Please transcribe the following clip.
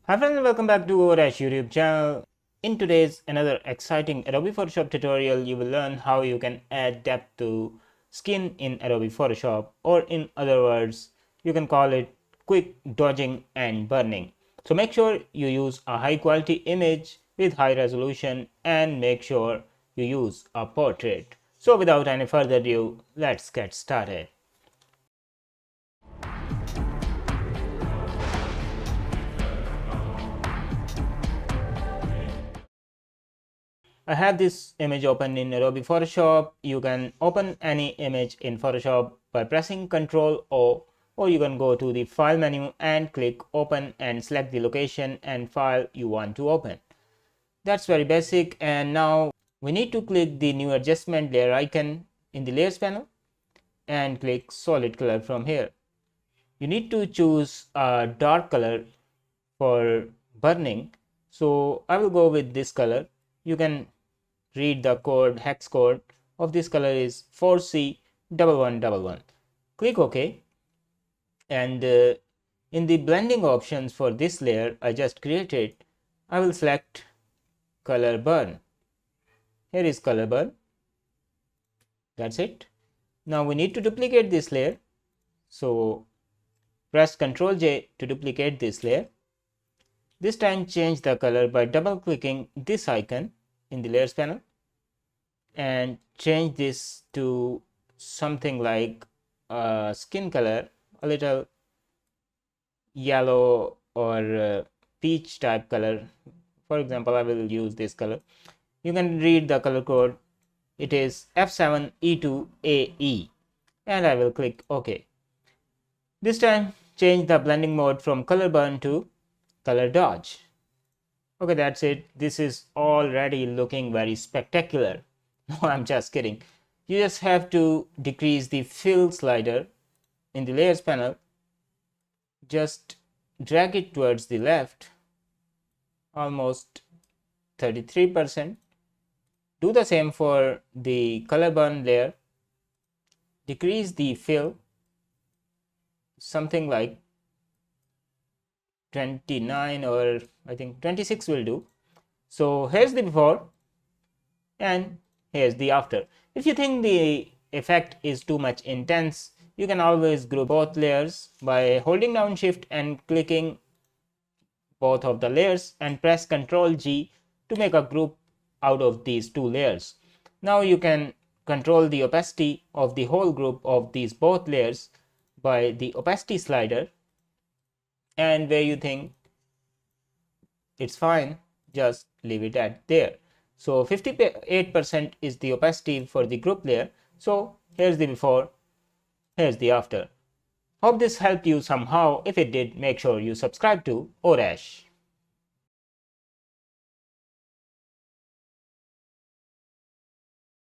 Hi friends, welcome back to our YouTube channel. In today's another exciting Adobe Photoshop tutorial, you will learn how you can add depth to skin in Adobe Photoshop, or in other words, you can call it quick dodging and burning. So make sure you use a high quality image with high resolution and make sure you use a portrait. So without any further ado, let's get started. I have this image open in Adobe Photoshop. You can open any image in Photoshop by pressing Ctrl O, or you can go to the file menu and click open and select the location and file you want to open. That's very basic, and now we need to click the new adjustment layer icon in the layers panel and click solid color from here. You need to choose a dark color for burning, so I will go with this color. You can read the code, hex code of this color is 4C1111. Click OK, and in the blending options for this layer I just created, I will select color burn. Here is color burn. That's it. Now we need to duplicate this layer, so press Ctrl J to duplicate this layer. This time change the color by double clicking this icon in the layers panel and change this to something like skin color, a little yellow or peach type color. For example, I will use this color. You can read the color code. It is F7E2AE, and I will click OK. This time change the blending mode from color burn to color dodge. Okay, that's it. This is already looking very spectacular. No, I'm just kidding. You just have to decrease the fill slider in the layers panel. Just drag it towards the left, almost 33%. Do the same for the color burn layer. Decrease the fill, something like 29, or I think 26 will do. So here's the before and here's the after. If you think the effect is too much intense, you can always group both layers by holding down shift and clicking both of the layers and press Ctrl G to make a group out of these two layers. Now you can control the opacity of the whole group of these both layers by the opacity slider, and where you think it's fine, just leave it at there. So 58% is the opacity for the group layer. So here's the before, here's the after. Hope this helped you somehow. If it did, make sure you subscribe to ORASH.